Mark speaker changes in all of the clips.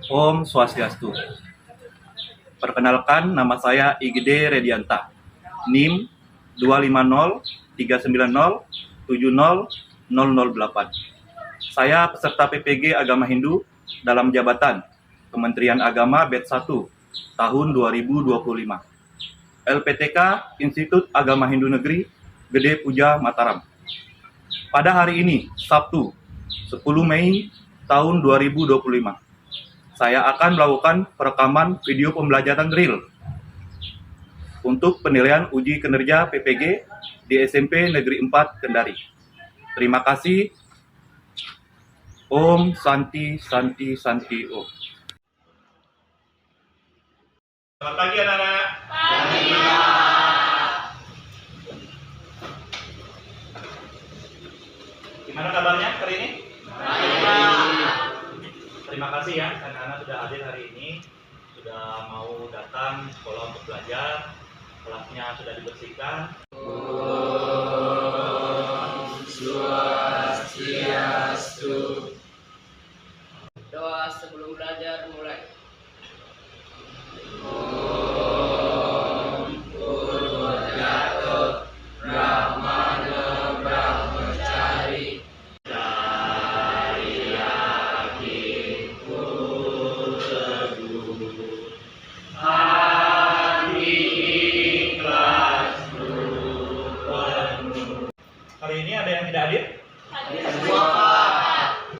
Speaker 1: Om Swastiastu. Perkenalkan, nama saya Igede Redianta. NIM 25039070008. Saya peserta PPG Agama Hindu dalam jabatan Kementerian Agama Batch 1 tahun 2025. LPTK Institut Agama Hindu Negeri Gede Puja Mataram. Pada hari ini, Sabtu 10 Mei tahun 2025, saya akan melakukan perekaman video pembelajaran drill untuk penilaian uji kinerja PPG di SMP Negeri 4 Kendari. Terima kasih. Om Santi Santi Santi Om. Selamat pagi anak-anak.
Speaker 2: Pagi, Pak.
Speaker 1: Gimana kabarnya hari ini?
Speaker 2: Baik, Pak.
Speaker 1: Terima kasih ya, anak-anak sudah hadir hari ini, sudah mau datang sekolah untuk belajar, kelasnya sudah dibersihkan.
Speaker 2: Om Swastiastu. Doa sebelum belajar mulai. Om Purwodato Brahmana Brahmacari dari Yakinku teguh hati ikhlas penuh.
Speaker 1: Hari ini ada yang tidak hadir?
Speaker 2: Semua, Pak.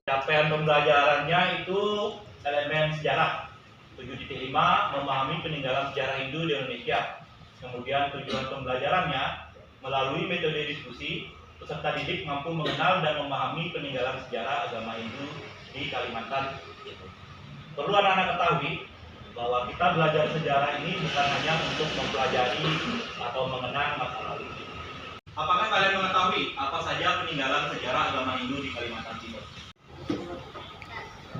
Speaker 1: Capaian pembelajarannya itu elemen sejarah. 7.5 memahami peninggalan sejarah Hindu di Indonesia. Kemudian tujuan pembelajarannya melalui metode diskusi, peserta didik mampu mengenal dan memahami peninggalan sejarah agama Hindu di Kalimantan. Perlu anak-anak ketahui bahwa kita belajar sejarah ini bukan hanya untuk mempelajari atau mengenang masa lalu. Apakah kalian mengetahui apa saja peninggalan sejarah agama Hindu di Kalimantan Timur?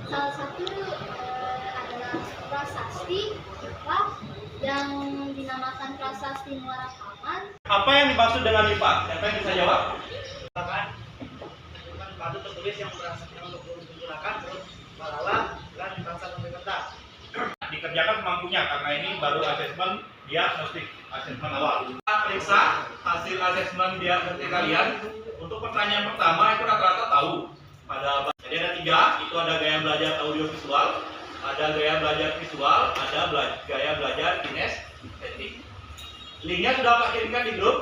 Speaker 3: Salah satu adalah prasasti yang dinamakan prasasti Muara Kaman.
Speaker 1: Apa yang dimaksud dengan lipat? Siapa yang bisa jawab?
Speaker 2: Batu tertulis yang menggunakan huruf Malawa dan bangsa pemerintah.
Speaker 1: Dikerjakan semampunya karena ini baru asesmen diagnostik, asesmen awal. Kita periksa hasil asesmen diagnostik kalian. Untuk pertanyaan pertama itu rata-rata tahu. Jadi ada 3, itu ada gaya belajar audiovisual, ada gaya belajar visual, ada gaya belajar kinestetik. Linknya sudah Pak kirimkan di grup.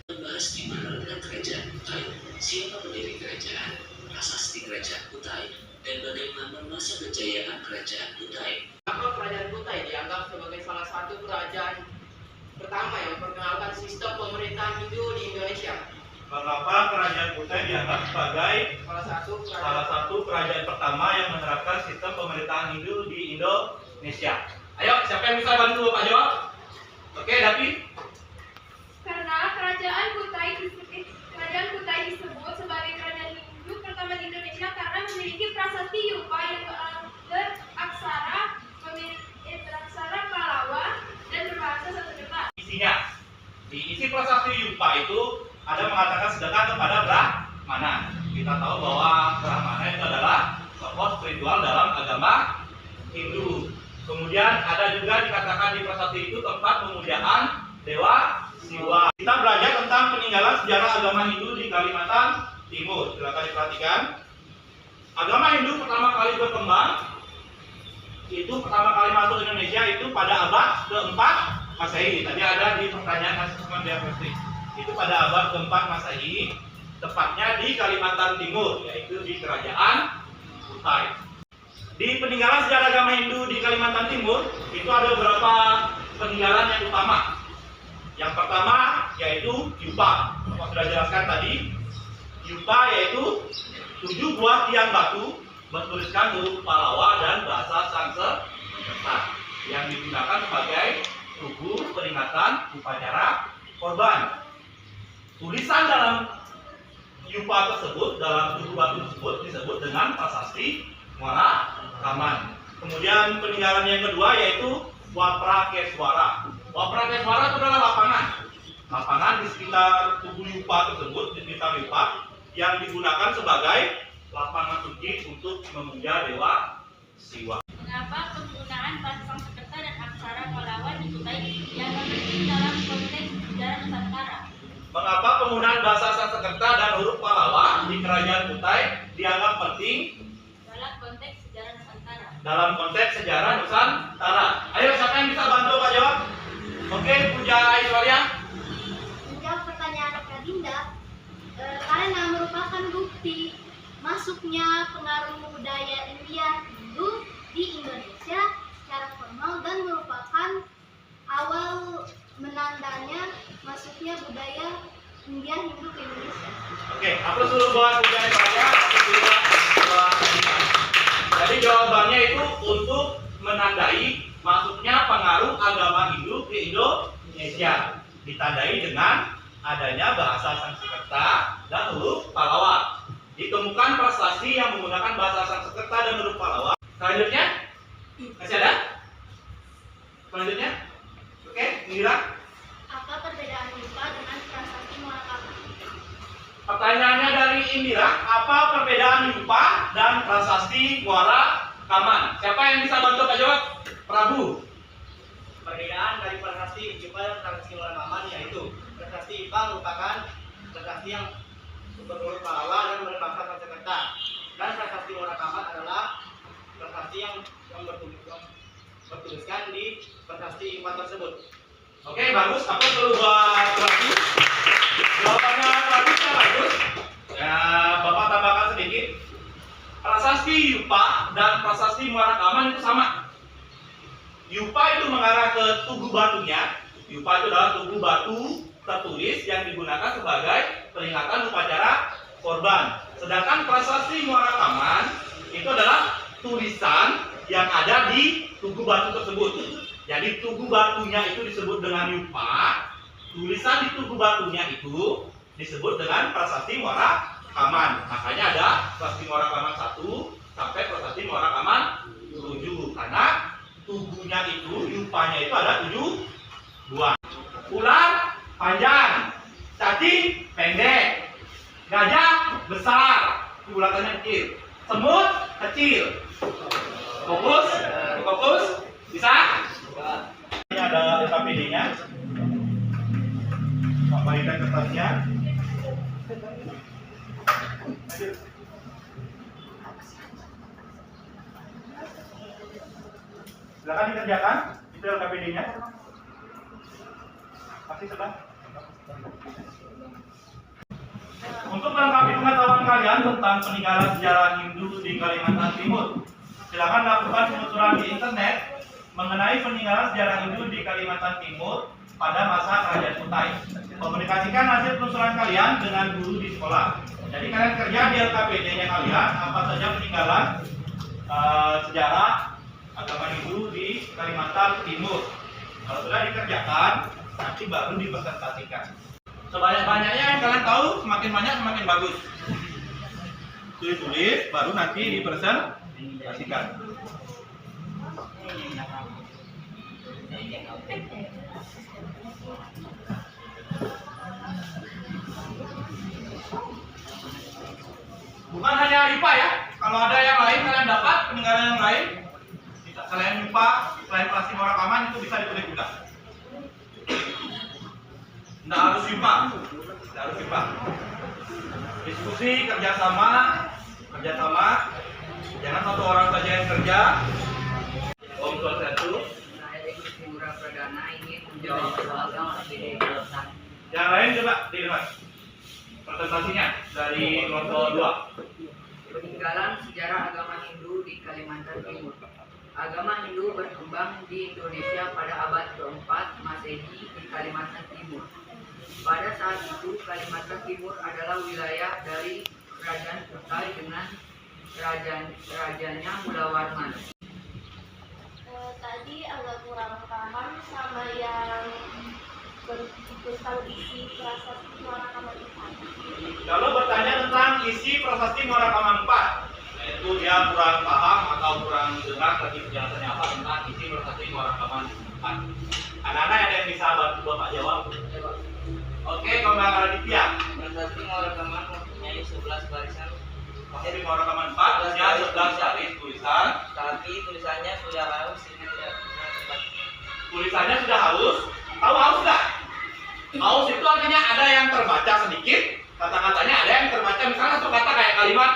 Speaker 4: Membahas di mana letak kerajaan Kutai, siapa pendiri kerajaan, prasasti kerajaan Kutai, dan bagaimana masa kejayaan kerajaan Kutai.
Speaker 2: Maka kerajaan Kutai dianggap sebagai salah satu kerajaan pertama yang memperkenalkan sistem pemerintahan Hindu di Indonesia.
Speaker 1: Mengapa kerajaan Kutai dianggap sebagai
Speaker 2: Salah satu
Speaker 1: kerajaan pertama yang menerapkan sistem pemerintahan Hindu di Indonesia? Ayo, siapa yang bisa bantu Pak jawab? Oke, David.
Speaker 5: Karena kerajaan Kutai disebut sebagai kerajaan Hindu pertama di Indonesia karena memiliki prasasti Yupa yang beraksara Pallawa dan berbahasa Sanskerta.
Speaker 1: Isinya, di isi prasasti Yupa itu ada mengatakan sedekah kepada Brahmana. Kita tahu bahwa Brahmana itu adalah tokoh spiritual dalam agama Hindu. Kemudian ada juga dikatakan di prasasti itu tempat pemuliaan Dewa Siwa. Kita belajar tentang peninggalan sejarah agama Hindu di Kalimantan Timur. Silakan diperhatikan. Agama Hindu pertama kali berkembang, itu pertama kali masuk Indonesia itu pada abad keempat Masehi. Tadi ada di pertanyaan asesmen diagnostik. Itu pada abad keempat Masehi, tepatnya di Kalimantan Timur, yaitu di Kerajaan Kutai. Di peninggalan sejarah agama Hindu di Kalimantan Timur, itu ada beberapa peninggalan yang utama. Yang pertama yaitu Yupa. Saya sudah jelaskan tadi. Yupa yaitu 7 buah tiang batu bertuliskan huruf Pallawa dan bahasa Sanskerta yang digunakan sebagai tugu peringatan upacara korban. Tulisan dalam Yupa tersebut, dalam tugu batu tersebut disebut dengan prasasti Muara Kaman. Kemudian peninggalan yang kedua yaitu Waprakeswara. Waprakeswara itu adalah lapangan di sekitar tugu Yupa tersebut, di sekitar Yupa, yang digunakan sebagai lapangan suci untuk memuja Dewa Siwa.
Speaker 5: Mengapa bahasa Sanskerta dan aksara Pallawan di Kutai dianggap penting dalam konteks sejarah Nusantara?
Speaker 1: Mengapa penggunaan bahasa Sanskerta dan huruf Pallawa di Kerajaan Kutai dianggap penting
Speaker 5: Dalam konteks sejarah Nusantara.
Speaker 1: dalam konteks sejarah Nusantara? Ayo, siapa yang bisa bantu Pak jawab? Oke, Puja Aishwarya.
Speaker 3: Menjawab pertanyaan Kak Dinda, karena merupakan bukti masuknya pengaruh budaya India Hindu di Indonesia secara formal dan merupakan awal menandanya masuknya budaya India Hindu ke Indonesia.
Speaker 1: Oke, aplaus dulu buat Puja Aishwarya. Aplaus dulu buat Anita. Jadi jawabannya itu untuk menandai masuknya pengaruh agama Hindu ke Indonesia, ditandai dengan adanya bahasa Sanskerta dan huruf Pallawa. Ditemukan prasasti yang menggunakan bahasa Sanskerta dan huruf Pallawa. Selanjutnya, masih ada? Selanjutnya, oke, Mira.
Speaker 3: Apa perbedaan MIPA dengan prasasti Muarakaman?
Speaker 1: Pertanyaannya dari Indira, apa perbedaan Yupa dan prasasti Muara Kaman? Siapa yang bisa bantu Pak jawab? Prabu.
Speaker 2: Perbedaan dari prasasti IPA dan prasasti Muara Kaman yaitu prasasti IPA merupakan prasasti yang berhuruf Pallawa dan berbahasa Sanskerta, dan prasasti Muara Kaman adalah prasasti yang bertuliskan di prasasti IPA tersebut.
Speaker 1: Oke, bagus. Apa perlu buat Prabu? Jawabannya Prabu sudah bagus. Ya, Bapak tambahkan sedikit. Prasasti Yupa dan prasasti Muara Kaman itu sama. Yupa itu mengarah ke tugu batunya. Yupa itu adalah tugu batu tertulis yang digunakan sebagai peringatan upacara korban. Sedangkan prasasti Muara Kaman itu adalah tulisan yang ada di tugu batu tersebut. Jadi tugu batunya itu disebut dengan Yupa, tulisan di tugu batunya itu disebut dengan prasasti Muara Kaman. Makanya ada prasasti Muara Kaman 1 sampai prasasti Muara Kaman 7, karena tubuhnya itu, Yupanya itu ada 7 buah. Ular panjang, cacing pendek, gajah besar, bulatannya kecil, semut kecil. Fokus, bisa? Ini ada LKPD-nya. Kembalikan kertasnya. Silakan dikerjakan. Itu LKPD-nya. Pasti sebelah. Untuk melengkapi pengetahuan kalian tentang peninggalan sejarah Hindu di Kalimantan Timur, silakan lakukan penelusuran di internet mengenai peninggalan sejarah Hindu di Kalimantan Timur pada masa Kerajaan Kutai. Komunikasikan hasil penelusuran kalian dengan guru di sekolah. Jadi kalian kerja di LKPD-nya kalian apa saja peninggalan sejarah agama Hindu di Kalimantan Timur. Kalau sudah dikerjakan, nanti baru dipresentasikan. Sebanyak-banyaknya yang kalian tahu, semakin banyak semakin bagus. Tulis-tulis, baru nanti dipresentasikan. Bukan hanya IPA ya, kalau ada yang lain kalian dapat peninggalan yang lain, selain IPA, selain prasasti Muara Kaman itu bisa ditulis juga. Tidak harus IPA, Diskusi, kerjasama, jangan satu orang saja yang kerja. Om Swastiastu.
Speaker 2: Saya Edi Timura Pradana ingin menjawab soal yang lebih dewasa.
Speaker 1: Yang lain coba dilihat presentasinya dari kelompok 2.
Speaker 2: Peninggalan sejarah agama Hindu di Kalimantan Timur. Agama Hindu berkembang di Indonesia pada abad ke-4 Masehi di Kalimantan Timur. Pada saat itu, Kalimantan Timur adalah wilayah dari Kerajaan Kutai dengan rajanya Mulawarman.
Speaker 3: Tadi agak kurang paham sama yang tentang isi prasasti Muara Kaman 4.
Speaker 1: Kalau bertanya tentang isi prasasti Muara Kaman 4, yaitu dia kurang paham atau kurang dengar lagi penjelasannya apa tentang isi prasasti Muara Kaman 4. Anak-anak ada yang bisa bantu Bapak jawab? Oke, Kombang Raditya.
Speaker 2: Prasasti Muara Kaman mempunyai 11 barisan.
Speaker 1: Prasasti Muara Kaman 4 ada 11 baris tulisan.
Speaker 2: Tapi tulisannya sudah harus ini tidak
Speaker 1: tulisannya sudah halus. Tahu halus nggak? Halus itu artinya ada yang terbaca sedikit, kata-katanya ada yang terbaca. Misalnya satu kata kayak kalimat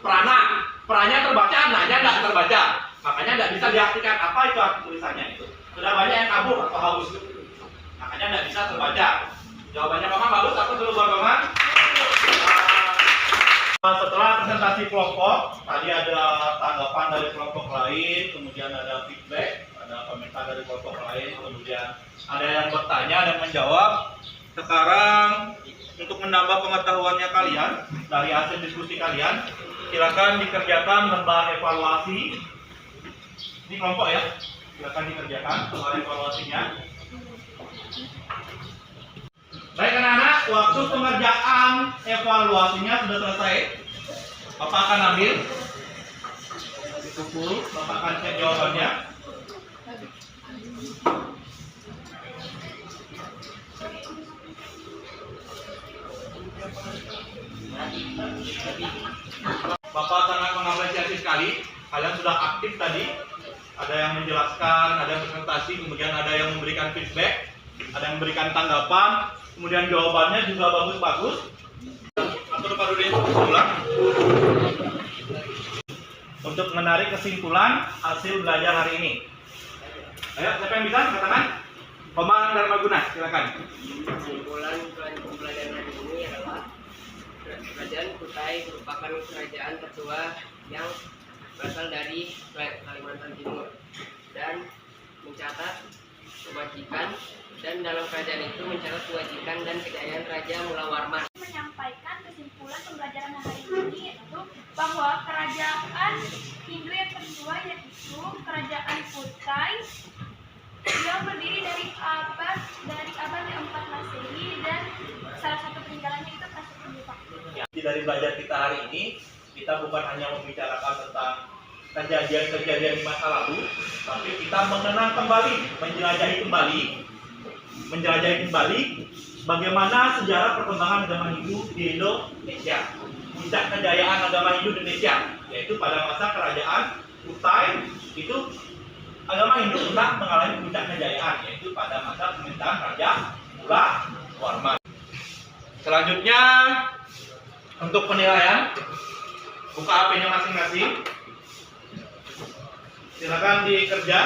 Speaker 1: prana, peranya terbaca, nanya nggak terbaca. Makanya nggak bisa diartikan apa itu arti tulisannya itu. Sudah banyak yang kabur atau halus, makanya nggak bisa terbaca. Jawabannya Paman bagus, aku dulu buat Paman. Setelah presentasi kelompok, tadi ada tanggapan dari kelompok lain, kemudian ada feedback, ada komentar dari kelompok lain, kemudian ada yang bertanya dan menjawab. Sekarang untuk menambah pengetahuannya kalian dari hasil diskusi kalian, silakan dikerjakan lembar evaluasi. Ini kelompok ya, silakan dikerjakan lembar evaluasinya. Baik anak-anak, waktu pengerjaan evaluasinya sudah selesai. Bapak akan ambil buku, Bapak akan cek jawabannya. Bapak sangat mengapresiasi sekali. Kalian sudah aktif tadi. Ada yang menjelaskan, ada yang presentasi, kemudian ada yang memberikan feedback, ada yang memberikan tanggapan. Kemudian jawabannya juga bagus-bagus. Atur Pak Rudi ulang. Untuk menarik kesimpulan hasil belajar hari ini. Ayo, siapa yang bisa? Katakan. Komang Darmaguna, silakan.
Speaker 2: Kesimpulan pembelajaran hari ini adalah Kerajaan Kutai merupakan kerajaan tertua yang berasal dari Kalimantan Timur dan mencatat kebajikan, dan dalam kerajaan itu mencatat kebajikan dan kejayaan Raja Mula Warman.
Speaker 5: Menyampaikan kesimpulan pembelajaran hari ini yaitu bahwa kerajaan Hindu yang kedua yaitu kerajaan Kutai yang berdiri dari abad ke-4 Masehi, dan salah satu peninggalannya itu Prasetyum Bakti.
Speaker 1: Dari belajar kita hari ini, kita bukan hanya membicarakan tentang kejadian-kejadian di masa lalu, tapi kita mengenang kembali, menjelajahi kembali bagaimana sejarah perkembangan agama Hindu di Indonesia, puncak kejayaan agama Hindu di Indonesia, yaitu pada masa kerajaan Kutai. Itu agama Hindu pernah mengalami puncak kejayaan, yaitu pada masa pemerintahan Raja Mula Warman. Selanjutnya untuk penilaian, buka HP-nya masing-masing. Silakan dikerja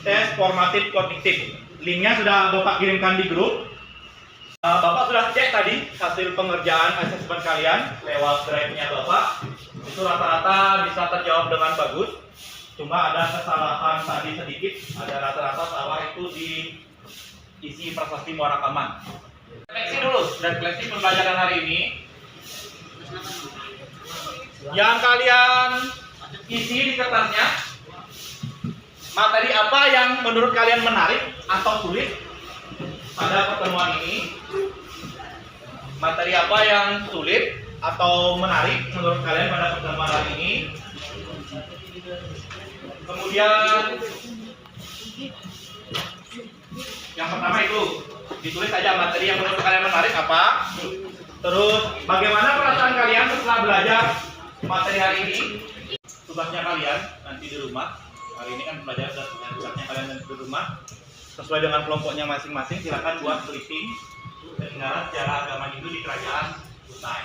Speaker 1: tes formatif kognitif. Linknya sudah Bapak kirimkan di grup. Bapak sudah cek tadi hasil pengerjaan asesmen kalian lewat drive-nya Bapak. Itu rata-rata bisa terjawab dengan bagus. Cuma ada kesalahan tadi sedikit. Ada rata-rata salah itu di isi prasasti muarakaman. Refleksi dulu dan refleksi pembelajaran hari ini. Yang kalian isi di kertasnya, materi apa yang menurut kalian menarik atau sulit pada pertemuan ini? Materi apa yang sulit atau menarik menurut kalian pada pertemuan hari ini? Kemudian yang pertama itu ditulis saja materi yang menurut kalian menarik apa. Terus bagaimana perasaan kalian setelah belajar materi hari ini? Tugasnya kalian nanti di rumah. Hari ini kan belajar dengan tugasnya kalian nanti di rumah. Sesuai dengan kelompoknya masing-masing, silakan buat briefing peninggalan sejarah agama Hindu di Kerajaan Kutai.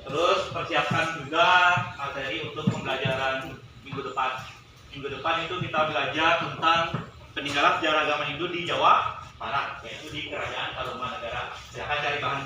Speaker 1: Terus persiapkan juga materi untuk pembelajaran minggu depan. Minggu depan itu kita belajar tentang peninggalan sejarah agama Hindu di Jawa Barat, yaitu di Kerajaan Tarumanagara. Silakan cari bahan